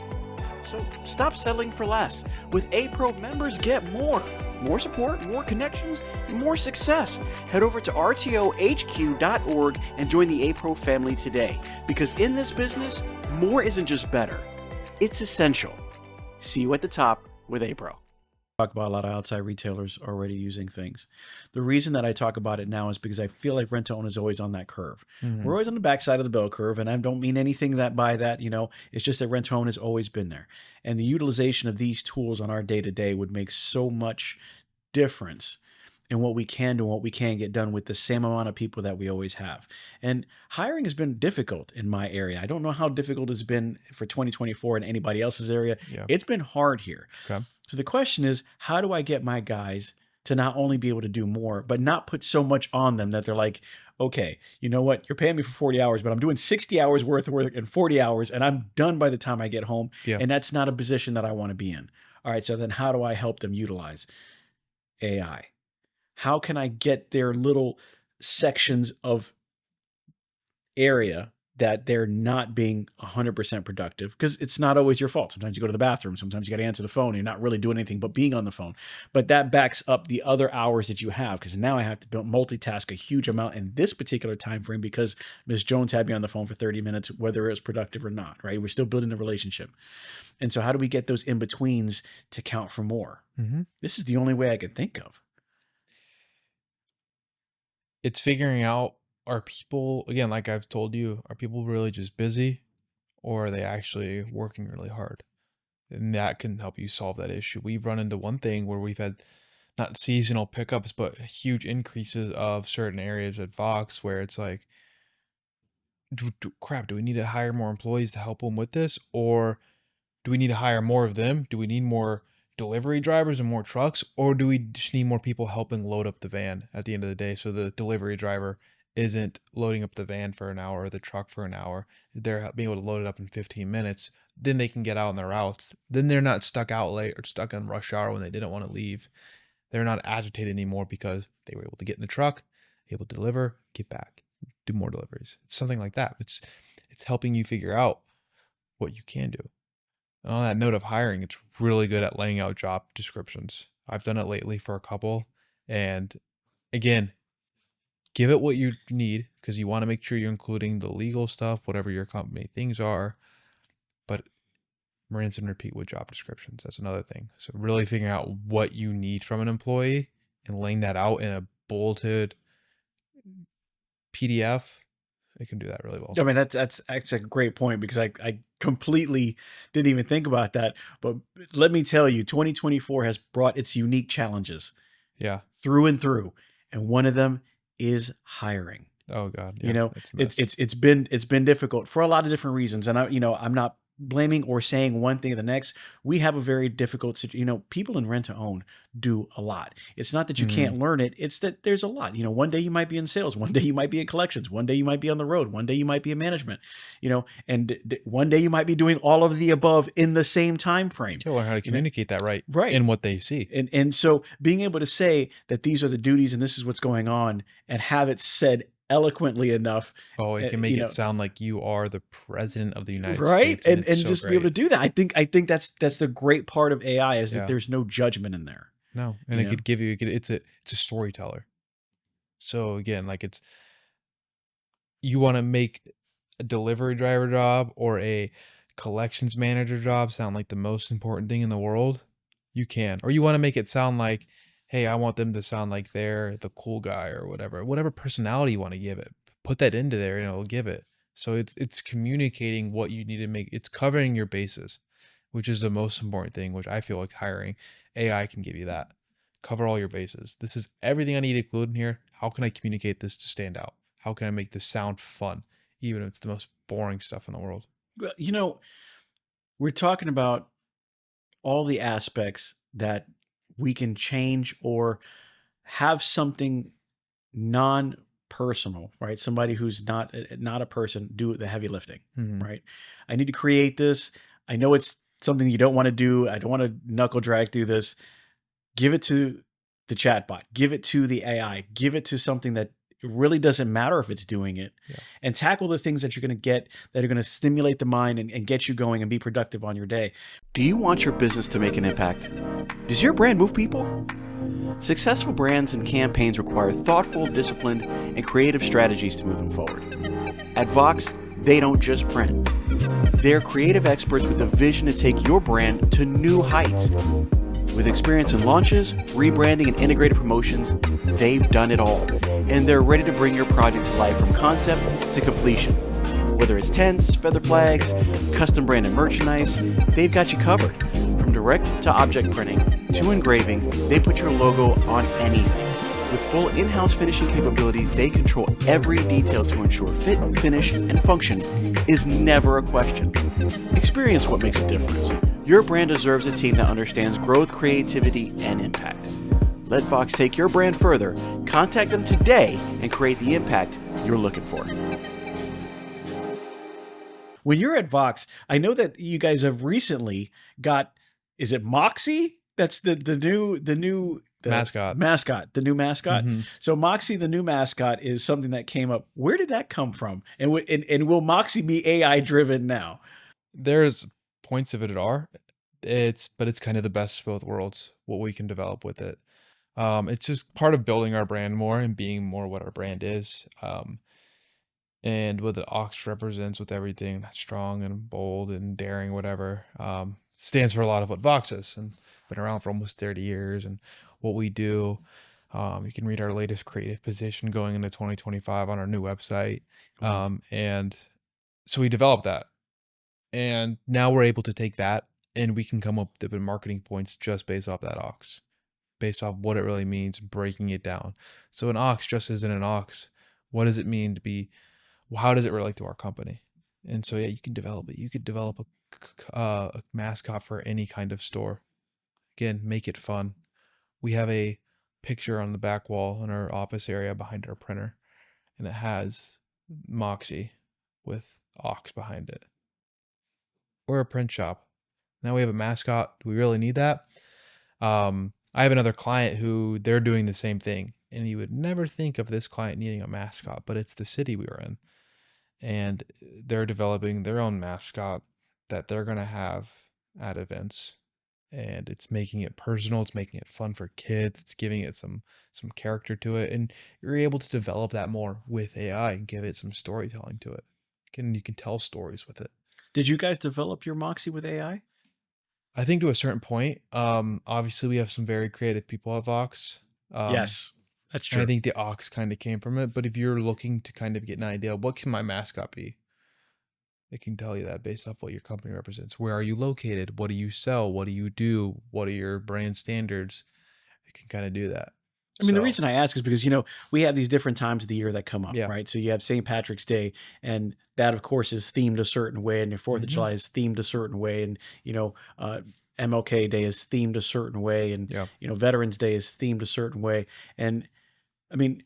So stop settling for less. With A-Pro, members get more. More support, more connections, more success. Head over to rtohq.org and join the A-Pro family today. Because in this business, more isn't just better. It's essential. See you at the top with A-Pro. Talk about a lot of outside retailers already using things. The reason that I talk about it now is because I feel like rent-to-own is always on that curve. We're always on the backside of the bell curve, and I don't mean anything that by that, it's just that rent-to-own has always been there. And the utilization of these tools on our day-to-day would make so much difference in what we can do and what we can get done with the same amount of people that we always have. And hiring has been difficult in my area. I don't know how difficult it's been for 2024 in anybody else's area. Yeah. It's been hard here. Okay. So the question is, how do I get my guys to not only be able to do more, but not put so much on them that they're like, okay, you know what? You're paying me for 40 hours, but I'm doing 60 hours worth of work in 40 hours, and I'm done by the time I get home. Yeah. And that's not a position that I want to be in. All right, so then how do I help them utilize AI? How can I get their little sections of area that they're not being 100% productive? Because it's not always your fault. Sometimes you go to the bathroom. Sometimes you got to answer the phone. And you're not really doing anything but being on the phone. But that backs up the other hours that you have, because now I have to multitask a huge amount in this particular time frame because Ms. Jones had me on the phone for 30 minutes, whether it was productive or not, right? We're still building the relationship. And so how do we get those in-betweens to count for more? This is the only way I can think of. It's figuring out, are people, again, like I've told you, are people really just busy, or are they actually working really hard? And that can help you solve that issue. We've run into one thing where we've had not seasonal pickups, but huge increases of certain areas at Vox where it's like, crap, do we need to hire more employees to help them with this? Or do we need to hire more of them? Do we need more delivery drivers and more trucks? Or do we just need more people helping load up the van at the end of the day? So the delivery driver isn't loading up the van for an hour or the truck for an hour. They're being able to load it up in 15 minutes. Then they can get out on their routes. Then they're not stuck out late or stuck on rush hour when they didn't want to leave. They're not agitated anymore because they were able to get in the truck, able to deliver, get back, do more deliveries. It's something like that. It's helping you figure out what you can do. And on that note of hiring, it's really good at laying out job descriptions. I've done it lately for a couple. And again, give it what you need, because you want to make sure you're including the legal stuff, whatever your company things are. But rinse and repeat with job descriptions. That's another thing. So really figuring out what you need from an employee and laying that out in a bulleted PDF, it can do that really well. I mean, that's actually a great point, because I completely didn't even think about that. But let me tell you, 2024 has brought its unique challenges. Yeah. Through and through. And one of them is hiring. Oh God. Yeah, it's been difficult for a lot of different reasons. And I'm not blaming or saying one thing or the next. We have a very difficult situation. People in rent to own do a lot. It's not that you can't learn it. It's that there's a lot. One day you might be in sales. One day you might be in collections. One day you might be on the road. One day you might be in management, and one day you might be doing all of the above in the same time frame. To learn how to communicate that right in what they see. And so being able to say that these are the duties and this is what's going on, and have it said eloquently enough. Oh, it can make it sound like you are the president of the United States. Right. And so just great. Be able to do that. I think that's the great part of AI is that there's no judgment in there. No. And it could give you, it's a storyteller. So again, like you want to make a delivery driver job or a collections manager job sound like the most important thing in the world, you can. Or you want to make it sound like, hey, I want them to sound like they're the cool guy or whatever personality you want to give it. Put that into there and it'll give it. So it's communicating what you need to make. It's covering your bases, which is the most important thing, which I feel like hiring AI can give you that. Cover all your bases. This is everything I need to include in here. How can I communicate this to stand out? How can I make this sound fun, even if it's the most boring stuff in the world? Well, we're talking about all the aspects that we can change or have something non-personal, right? Somebody who's not a person do the heavy lifting, Mhm. right? I need to create this. I know it's something you don't want to do. I don't want to knuckle drag through this. Give it to the chatbot. Give it to the AI. Give it to something that it really doesn't matter if it's doing it, Yeah. and tackle the things that you're going to get that are going to stimulate the mind and get you going and be productive on your day. Do you want your business to make an impact? Does your brand move people? Successful brands and campaigns require thoughtful, disciplined, and creative strategies to move them forward. At Vox, they don't just print. They're creative experts with a vision to take your brand to new heights. With experience in launches, rebranding, and integrated promotions, they've done it all. And they're ready to bring your project to life from concept to completion. Whether it's tents, feather flags, custom branded merchandise, they've got you covered. From direct to object printing to engraving, they put your logo on anything. With full in-house finishing capabilities, they control every detail to ensure fit, finish, and function is never a question. Experience what makes a difference. Your brand deserves a team that understands growth, creativity, and impact. Let Vox take your brand further. Contact them today and create the impact you're looking for. When you're at Vox, I know that you guys have recently got, is it Moxie? That's the new Mascot. mascot, the new mascot. Mhm. So Moxie, the new mascot, is something that came up. Where did that come from? And will Moxie be AI driven now? There's points of it are. But it's kind of the best of both worlds, what we can develop with it. It's just part of building our brand more and being more what our brand is. And what the ox represents with everything strong and bold and daring, whatever, stands for a lot of what Vox is, and been around for almost 30 years. And what we do, you can read our latest creative position going into 2025 on our new website. And so we developed that. And now we're able to take that and we can come up with the marketing points just based off that ox, based off what it really means, breaking it down. So an ox just isn't an ox. What does it mean to be, how does it relate to our company? And so, yeah, you can develop it. You could develop a mascot for any kind of store. Again, make it fun. We have a picture on the back wall in our office area behind our printer, and it has Moxie with ox behind it. We're a print shop. Now we have a mascot. Do we really need that? I have another client who they're doing the same thing, and you would never think of this client needing a mascot, but it's the city we were in, and they're developing their own mascot that they're gonna have at events, and it's making it personal. It's making it fun for kids. It's giving it some character to it, and you're able to develop that more with AI and give it some storytelling to it. You can tell stories with it. Did you guys develop your Moxie with AI? I think to a certain point, obviously we have some very creative people at Vox. Yes, that's And I true. think the ox kind of came from it. But if you're looking to kind of get an idea, what can my mascot be? It can tell you that based off what your company represents. Where are you located? What do you sell? What do you do? What are your brand standards? It can kind of do that. I mean, the So reason I ask is because, we have these different times of the year that come up, yeah. right? So you have St. Patrick's Day, and that, of course, is themed a certain way, and your 4th of Hmm. July is themed a certain way, and, MLK Day is themed a certain way, and, Yeah. Veterans Day is themed a certain way. And I mean,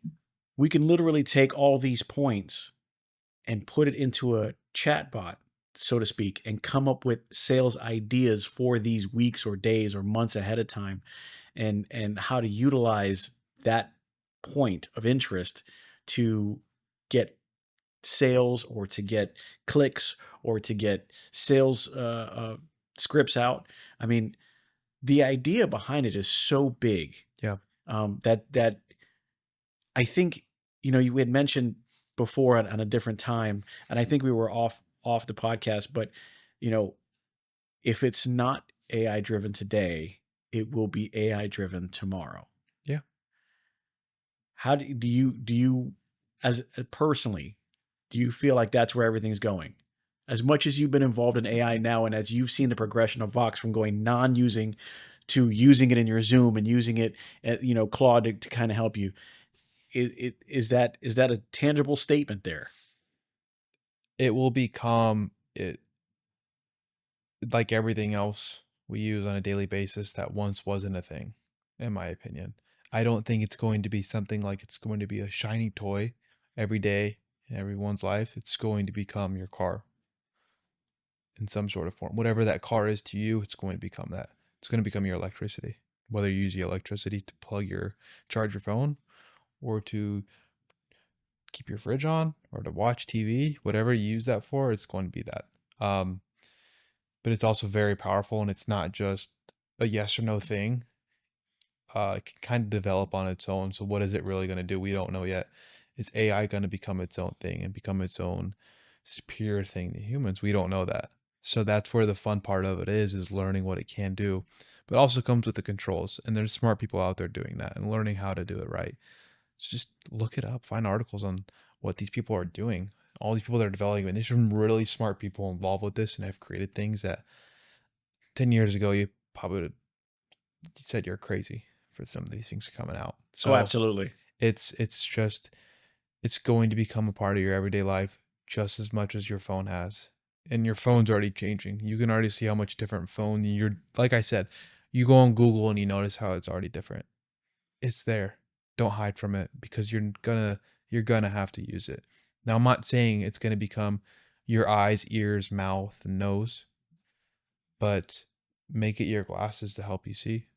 we can literally take all these points and put it into a chat bot, so to speak, and come up with sales ideas for these weeks or days or months ahead of time, and how to utilize that point of interest to get sales or to get clicks or to get sales scripts out. I mean, the idea behind it is so big, Yeah. that I think, you had mentioned before on a different time, and I think we were off the podcast, but you know, if it's not AI driven today, it will be AI driven tomorrow. Yeah. How do you as personally, do you feel like that's where everything's going? As much as you've been involved in AI now, and as you've seen the progression of Vox from going non-using to using it in your Zoom and using it at, Claude to kind of help you, is that a tangible statement there? It will become it like everything else we use on a daily basis that once wasn't a thing, in my opinion. I don't think it's going to be something like it's going to be a shiny toy every day in everyone's life. It's going to become your car in some sort of form. Whatever that car is to you, it's going to become that. It's going to become your electricity. Whether you use your electricity to charge your phone, or to keep your fridge on, or to watch TV, whatever you use that for, it's going to be that. But it's also very powerful, and it's not just a yes or no thing. It can kind of develop on its own. So what is it really going to do? We don't know yet. Is AI going to become its own thing and become its own superior thing to humans? We don't know that. So that's where the fun part of it is learning what it can do, but also comes with the controls. And there's smart people out there doing that and learning how to do it right. So just look it up, find articles on what these people are doing. All these people that are developing, and there's some really smart people involved with this and have created things that 10 years ago you probably would have said you're crazy for some of these things coming out. Oh, So absolutely. it's going to become a part of your everyday life just as much as your phone has. And your phone's already changing. You can already see how much different phone like I said, you go on Google and you notice how it's already different. It's there. Don't hide from it, because you're gonna have to use it. Now, I'm not saying it's gonna become your eyes, ears, mouth, and nose, but make it your glasses to help you see.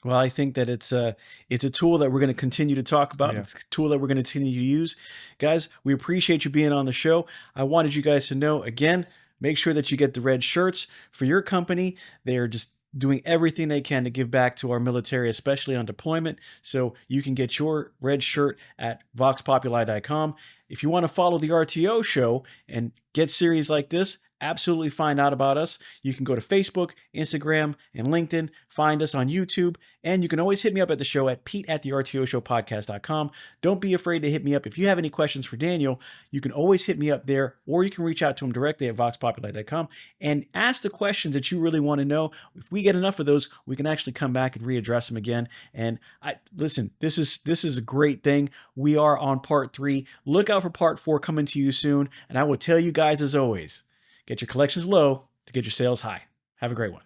Well, I think that it's a tool that we're going to continue to talk about. Yeah. It's a tool that we're going to continue to use. Guys, we appreciate you being on the show. I wanted you guys to know, again, make sure that you get the red shirts for your company. They are just doing everything they can to give back to our military, especially on deployment. So you can get your red shirt at voxpopuli.com. If you want to follow the RTO show and get series like this, absolutely find out about us. You can go to Facebook, Instagram, and LinkedIn. Find us on YouTube. And you can always hit me up at the show at pete@thertoshowpodcast.com. Don't be afraid to hit me up. If you have any questions for Daniel, you can always hit me up there, or you can reach out to him directly at voxpopuli.com and ask the questions that you really want to know. If we get enough of those, we can actually come back and readdress them again. And listen, this is a great thing. We are on part 3. Look out for part 4 coming to you soon. And I will tell you guys, as always, get your collections low to get your sales high. Have a great one.